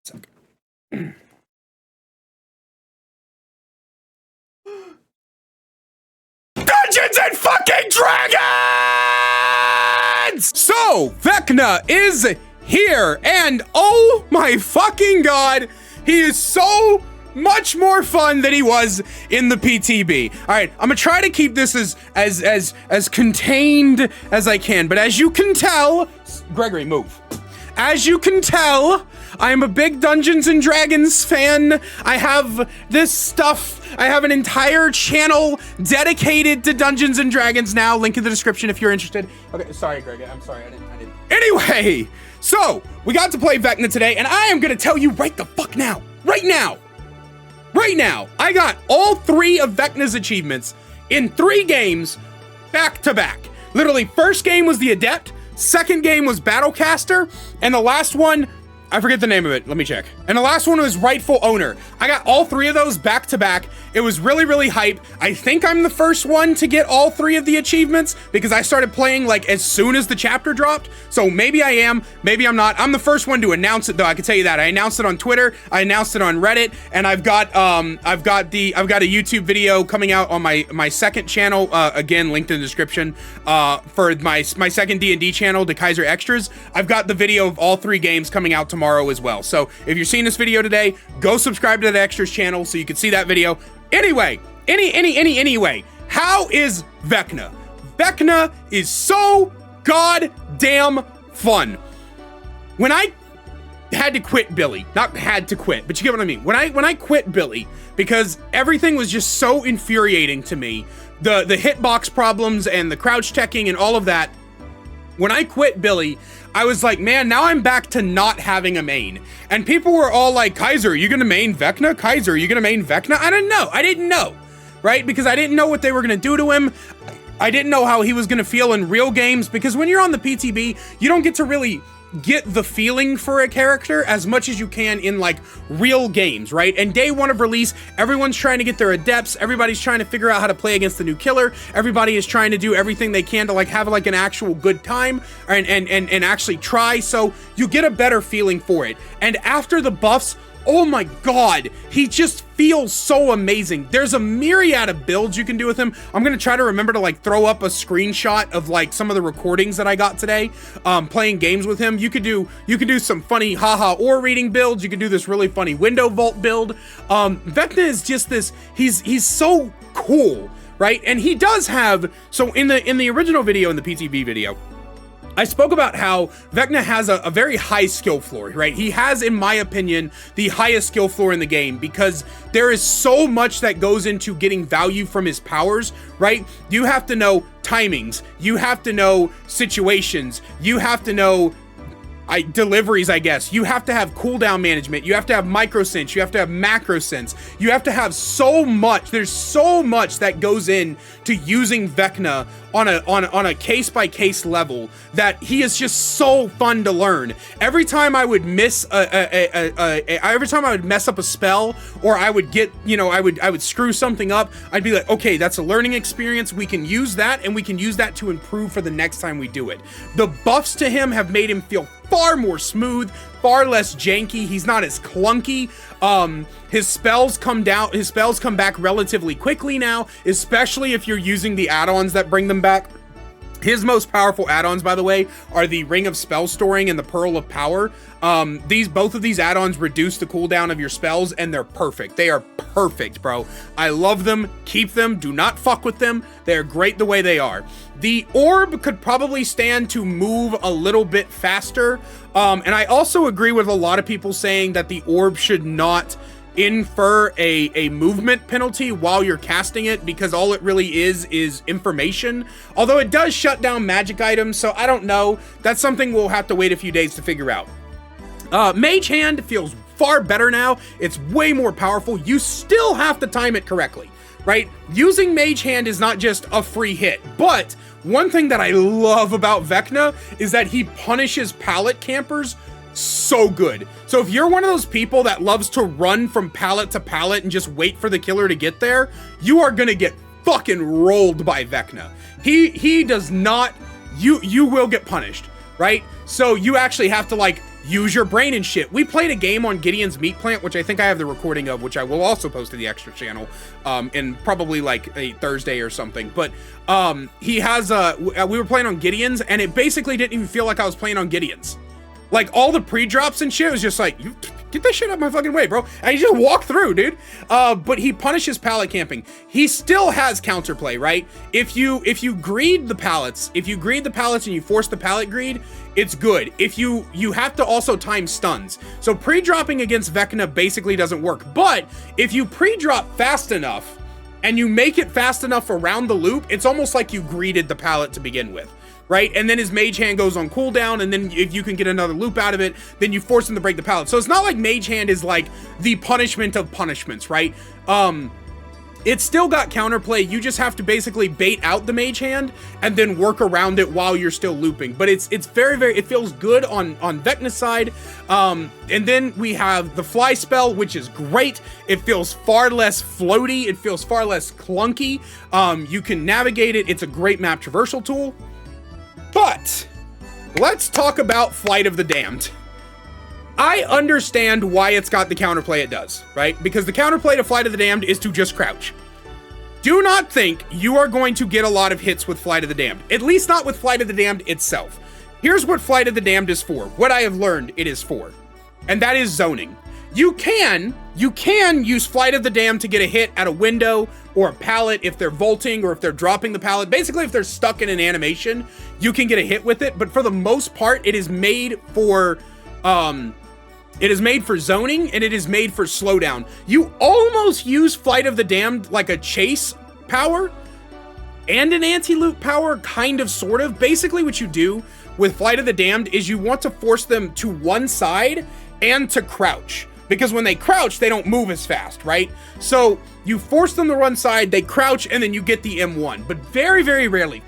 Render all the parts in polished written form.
Sec. Dungeons and fucking Dragons! So, VECNA is here, and oh my fucking god, he is so much more fun than he was in the PTB. All right, I'm gonna try to keep this as contained as I can, but as you can tell, Gregory, move. As you can tell, I'm a big Dungeons and Dragons fan. I have this stuff. I have an entire channel dedicated to Dungeons and Dragons now. Link in the description if you're interested. Okay, sorry, Greg. I'm sorry. I didn't. Anyway, so we got to play VECNA today, and I am gonna tell you right the fuck now. Right now, I got all 3 of VECNA's achievements in 3 games back to back. Literally, first game was the Adept, second game was Battlecaster, and the last one, I forget the name of it, let me check. And the last one was Rightful Owner. I got all 3 of those back to back. It was really, really hype. I think I'm the first one to get all 3 of the achievements because I started playing like as soon as the chapter dropped. So maybe I am, maybe I'm not. I'm the first one to announce it though, I can tell you that. I announced it on Twitter, I announced it on Reddit, and I've got a YouTube video coming out on my second channel, again, linked in the description, for my second D&D channel, the Kaiser Extras. I've got the video of all 3 games coming out tomorrow as well. So if you're seeing this video today, go subscribe to the Extras channel so you can see that video. Anyway, anyway, how is VECNA? VECNA is so goddamn fun. When I had to quit Billy, not had to quit, but you get what I mean. When I quit Billy, because everything was just so infuriating to me, the hitbox problems and the crouch teching and all of that, when I quit Billy, I was like, man, now I'm back to not having a main. And people were all like, Kaiser, are you gonna main VECNA? Kaiser, are you gonna main VECNA? I didn't know, right? Because I didn't know what they were gonna do to him. I didn't know how he was gonna feel in real games, because when you're on the PTB, you don't get to really get the feeling for a character as much as you can in like real games, right? And day 1 of release, everyone's trying to get their adepts, everybody's trying to figure out how to play against the new killer, everybody is trying to do everything they can to like have like an actual good time and actually try, so you get a better feeling for it. And after the buffs, oh my god, he just feels so amazing. There's a myriad of builds you can do with him. I'm gonna try to remember to like throw up a screenshot of like some of the recordings that I got today, playing games with him. You could do some funny haha or reading builds. You could do this really funny window vault build. VECNA is just this, he's so cool, right? And he does have, so in the original video, in the PTB video, I spoke about how VECNA has a very high skill floor, right? He has, in my opinion, the highest skill floor in the game because there is so much that goes into getting value from his powers, right? You have to know timings, you have to know situations, you have to know deliveries, I guess. You have to have cooldown management. You have to have micro sense. You have to have macro sense. You have to have so much. There's so much that goes in to using VECNA on a case by case level that he is just so fun to learn. Every time I would miss every time I would mess up a spell, or I would get, you know, I would screw something up, I'd be like, okay, that's a learning experience. We can use that, and we can use that to improve for the next time we do it. The buffs to him have made him feel far more smooth, far less janky. He's not as clunky. His spells come back relatively quickly now, especially if you're using the add-ons that bring them back. His most powerful add-ons, by the way, are the Ring of Spell Storing and the Pearl of Power. Both of these add-ons reduce the cooldown of your spells, and they're perfect. They are perfect, bro. I love them. Keep them. Do not fuck with them. They're great the way they are. The orb could probably stand to move a little bit faster. And I also agree with a lot of people saying that the orb should not infer a movement penalty while you're casting it, because all it really is information, although it does shut down magic items, so I don't know. That's something we'll have to wait a few days to figure out. Mage Hand feels far better now. It's way more powerful. You still have to time it correctly, right? Using Mage Hand is not just a free hit, but one thing that I love about VECNA is that he punishes pallet campers so good. So if you're one of those people that loves to run from pallet to pallet and just wait for the killer to get there, you are gonna get fucking rolled by VECNA. He does not, you will get punished, right? So you actually have to like use your brain and shit. We played a game on Gideon's meat plant, which I think I have the recording of, which I will also post to the extra channel, in probably like a Thursday or something. But he has we were playing on Gideon's, and it basically didn't even feel like I was playing on Gideon's. Like, all the pre-drops and shit was just like, you get that shit out of my fucking way, bro. And he just walked through, dude. But he punishes pallet camping. He still has counterplay, right? If you greed the pallets, and you force the pallet greed, it's good. If you have to also time stuns. So pre-dropping against VECNA basically doesn't work. But if you pre-drop fast enough, and you make it fast enough around the loop, it's almost like you greeded the pallet to begin with. Right? And then his mage hand goes on cooldown, and then if you can get another loop out of it, then you force him to break the pallet. So it's not like mage hand is like the punishment of punishments, right? It's still got counterplay. You just have to basically bait out the mage hand and then work around it while you're still looping. But it's very, very, it feels good on VECNA's side. And then we have the fly spell, which is great. It feels far less floaty. It feels far less clunky. You can navigate it. It's a great map traversal tool. But let's talk about Flight of the Damned. I understand why it's got the counterplay it does, right? Because the counterplay to Flight of the Damned is to just crouch. Do not think you are going to get a lot of hits with Flight of the Damned, at least not with Flight of the Damned itself. Here's what Flight of the Damned is for, what I have learned it is for, and that is zoning. You can use Flight of the Damned to get a hit at a window or a pallet if they're vaulting or if they're dropping the pallet. Basically, if they're stuck in an animation, you can get a hit with it. But for the most part, it is made for zoning, and it is made for slowdown. You almost use Flight of the Damned like a chase power and an anti-loop power, kind of, sort of. Basically, what you do with Flight of the Damned is you want to force them to one side and to crouch. Because when they crouch, they don't move as fast, right? So you force them to one side, they crouch, and then you get the M1. But very, very rarely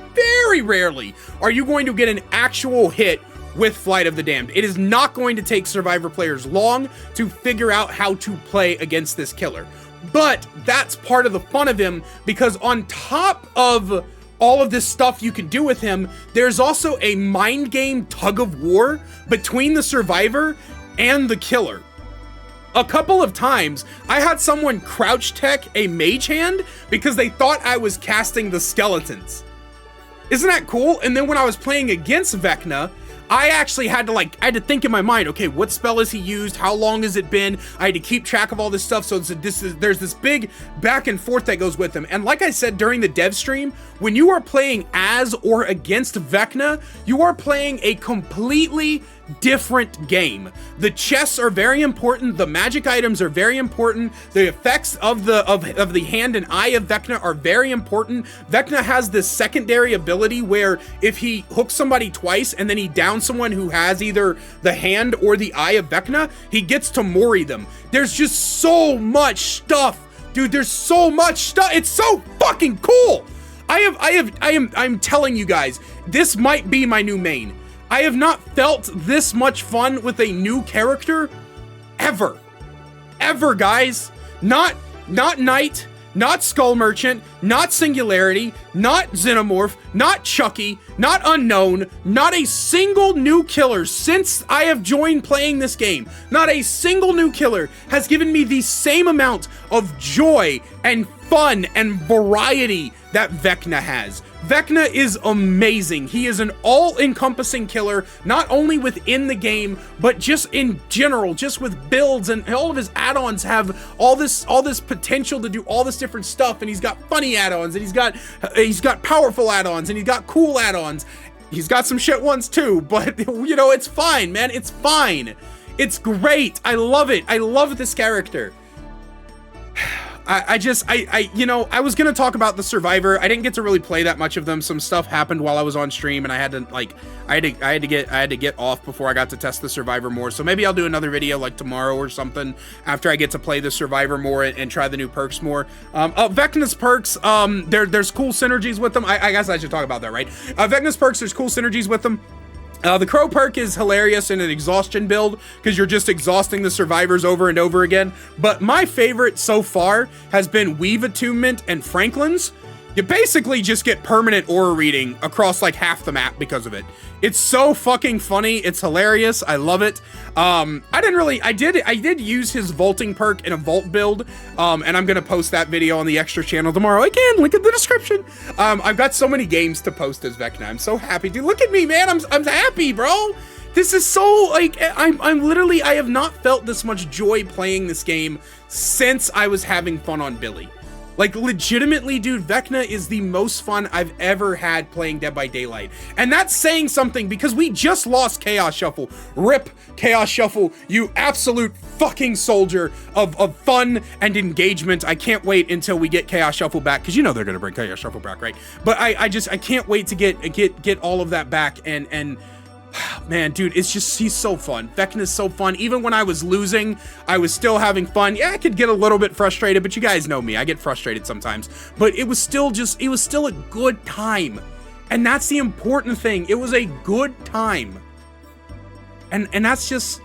are you going to get an actual hit with Flight of the Damned. It is not going to take Survivor players long to figure out how to play against this killer. But that's part of the fun of him, because on top of all of this stuff you can do with him, there's also a mind game tug of war between the Survivor and the killer. A couple of times, I had someone crouch tech a mage hand because they thought I was casting the skeletons. Isn't that cool? And then when I was playing against VECNA, I actually had to think in my mind, okay, what spell has he used? How long has it been? I had to keep track of all this stuff. So there's this big back and forth that goes with him. And like I said during the dev stream, when you are playing as or against VECNA, you are playing a completely different game. The chests are very important. The magic items are very important. The effects of the hand and eye of VECNA are very important. VECNA has this secondary ability where if he hooks somebody twice and then he downs someone who has either the hand or the eye of VECNA, he gets to mori them. There's just so much stuff, dude. There's so much stuff. It's so fucking cool. I'm telling you guys, this might be my new main. I have not felt this much fun with a new character ever. Ever, guys. Not Knight, not Skull Merchant, not Singularity, not Xenomorph, not Chucky, not Unknown, not a single new killer since I have joined playing this game. Not a single new killer has given me the same amount of joy and fun and variety that VECNA has. VECNA is amazing. He is an all-encompassing killer, not only within the game, but just in general, just with builds, and all of his add-ons have all this potential to do all this different stuff. And he's got funny add-ons, and he's got powerful add-ons, and he's got cool add-ons. He's got some shit ones too, but you know, it's fine, man. It's fine. It's great. I love it. I love this character. I was gonna talk about the Survivor. I didn't get to really play that much of them. Some stuff happened while I was on stream, and I had to get off before I got to test the Survivor more. So maybe I'll do another video like tomorrow or something after I get to play the Survivor more and try the new perks more. VECNA's perks, there's cool synergies with them. I guess I should talk about that, right? VECNA's perks, there's cool synergies with them. The Crow perk is hilarious in an exhaustion build because you're just exhausting the survivors over and over again. But my favorite so far has been Weave Attunement and Franklin's. You basically just get permanent aura reading across like half the map because of it. It's so fucking funny. It's hilarious. I love it. I did use his vaulting perk in a vault build, and I'm gonna post that video on the extra channel tomorrow. Again, link in the description. I've got so many games to post as Vecna. I'm so happy, dude. Look at me, man. I'm happy, bro. This is so, like, I'm literally, I have not felt this much joy playing this game since I was having fun on Billy. Like, legitimately, dude, Vecna is the most fun I've ever had playing Dead by Daylight. And that's saying something because we just lost Chaos Shuffle. RIP Chaos Shuffle, you absolute fucking soldier of fun and engagement. I can't wait until we get Chaos Shuffle back, because you know they're gonna bring Chaos Shuffle back, right? But I can't wait to get all of that back, and man, dude, it's just, he's so fun. Vecna's so fun. Even when I was losing, I was still having fun. Yeah, I could get a little bit frustrated, but you guys know me. I get frustrated sometimes. But it was still a good time. And that's the important thing. It was a good time. And that's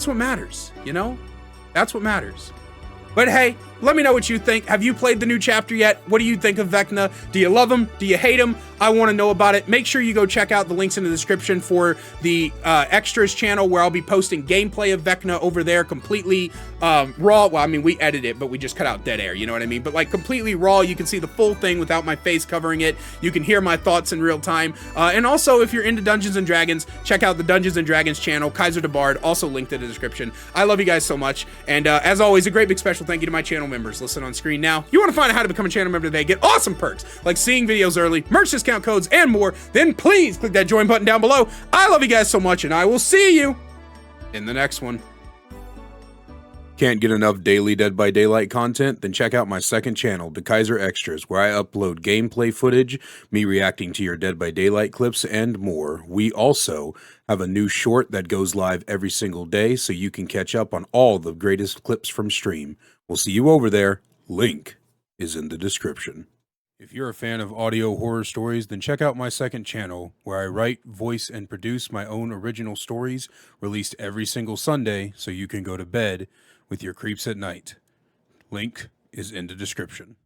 what matters, you know? That's what matters. But hey, let me know what you think. Have you played the new chapter yet? What do you think of Vecna? Do you love him? Do you hate him? I want to know about it. Make sure you go check out the links in the description for the extras channel, where I'll be posting gameplay of Vecna over there, completely raw. Well, I mean, we edit it, but we just cut out dead air, you know what I mean? But like completely raw, you can see the full thing without my face covering it. You can hear my thoughts in real time. And also, if you're into Dungeons & Dragons, check out the Dungeons & Dragons channel, Kaiser the Bard, also linked in the description. I love you guys so much. And as always, a great big special thank you to my channel members listed on screen now. You want to find out how to become a channel member today, get awesome perks like seeing videos early, merch discount codes, and more, then please click that join button down below. I love you guys so much, and I will see you in the next one. Can't get enough daily Dead by Daylight content? Then check out my second channel, The Kaiser Extras, where I upload gameplay footage, me reacting to your Dead by Daylight clips, and more. We also have a new short that goes live every single day, so you can catch up on all the greatest clips from stream. We'll see you over there. Link is in the description. If you're a fan of audio horror stories, then check out my second channel, where I write, voice, and produce my own original stories, released every single Sunday, so you can go to bed with your creeps at night. Link is in the description.